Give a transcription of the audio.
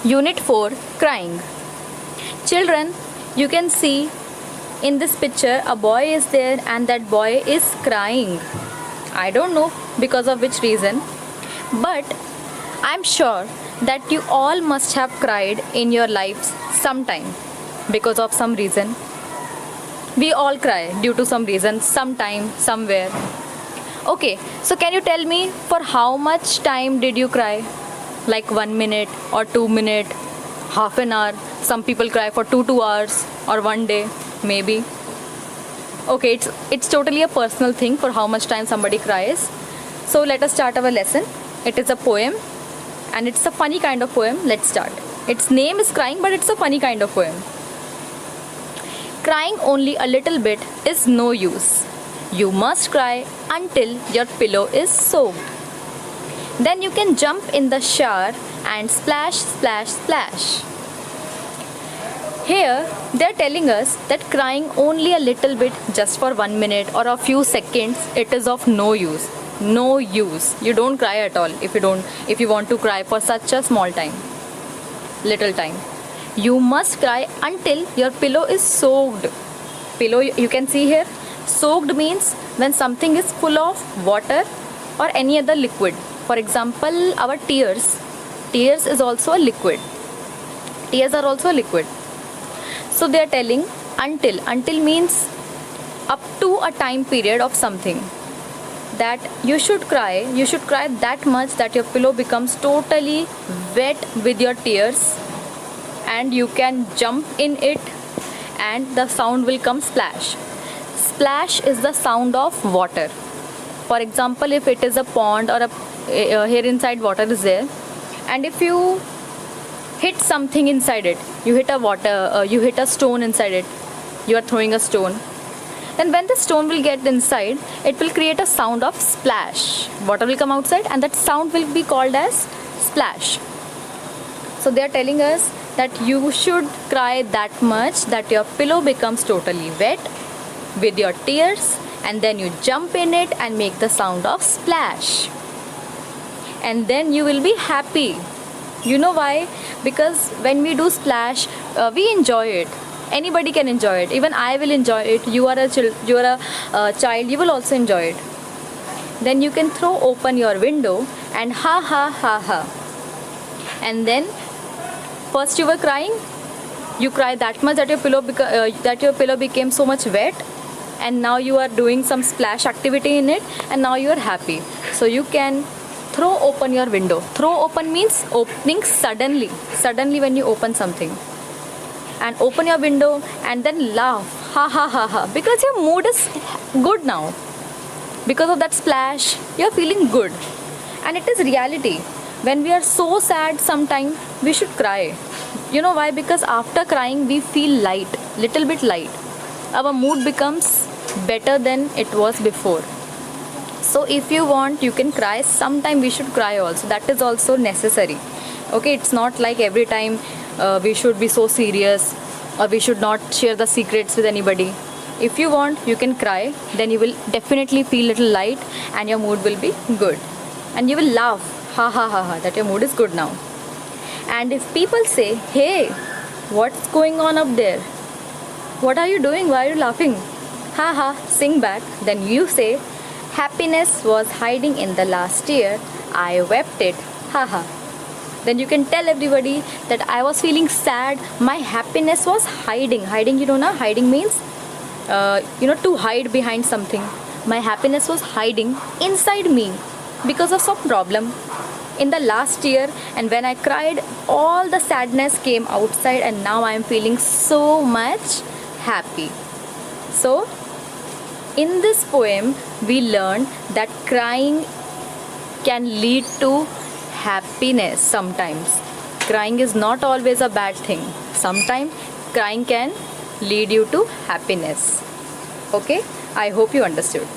Unit 4, Crying. Children, you can see in this picture a boy is there and that boy is crying. I don't know because of which reason, but I'm sure that you all must have cried in your lives sometime because of some reason. We all cry due to some reason, sometime, somewhere. Okay, so can you tell me for how much time did you cry? Like 1 minute or 2 minutes, half an hour. Some people cry for 2 hours or 1 day, maybe. Okay, it's totally a personal thing for how much time somebody cries. So let us start our lesson. It is a poem and it's a funny kind of poem. Let's start. Its name is Crying, but it's a funny kind of poem. Crying only a little bit is no use. You must cry until your pillow is soaked. Then you can jump in the shower and splash, splash, splash. Here they are telling us that crying only a little bit, just for 1 minute or a few seconds, it is of no use. No use. You don't cry at all if you want to cry for such a small time, little time. You must cry until your pillow is soaked. Pillow, you can see here, soaked means when something is full of water or any other liquid. For example, our tears. Tears is also a liquid. Tears are also a liquid. So they are telling until. Until means up to a time period of something. That you should cry that much that your pillow becomes totally wet with your tears, and you can jump in it and the sound will come splash. Splash is the sound of water. For example, if it is a pond or here inside water is there, and if you hit something inside it, you hit a stone inside it, you are throwing a stone, then when the stone will get inside, it will create a sound of splash. Water will come outside and that sound will be called as splash. So they are telling us that you should cry that much that your pillow becomes totally wet with your tears, and then you jump in it and make the sound of splash. And then you will be happy. You know why? Because when we do splash, we enjoy it. Anybody can enjoy it. Even I will enjoy it. You are a child, you will also enjoy it. Then you can throw open your window and ha ha ha ha. And then first you were crying. You cry that much that your pillow became so much wet, and now you are doing some splash activity in it, and now you are happy. So you can throw open your window. Throw open means opening suddenly when you open something. And open your window and then laugh, ha ha ha ha, because your mood is good now. Because of that splash, you're feeling good. And it is reality. When we are so sad sometime, we should cry. You know why? Because after crying, we feel light, little bit light. Our mood becomes better than it was before. So if you want, you can cry. Sometime we should cry also. That is also necessary. Okay, it's not like every time we should be so serious or we should not share the secrets with anybody. If you want, you can cry. Then you will definitely feel little light and your mood will be good. And you will laugh, ha ha ha ha, that your mood is good now. And if people say, hey, what's going on up there? What are you doing? Why are you laughing? Ha ha, sing back. Then you say, happiness was hiding in the last year. I wept it. Ha ha. Then you can tell everybody that I was feeling sad. My happiness was hiding. Hiding, you know na? Hiding means, to hide behind something. My happiness was hiding inside me because of some problem in the last year. And when I cried, all the sadness came outside, and now I am feeling so much happy. So, in this poem, we learn that crying can lead to happiness sometimes. Crying is not always a bad thing. Sometimes crying can lead you to happiness. Okay? I hope you understood.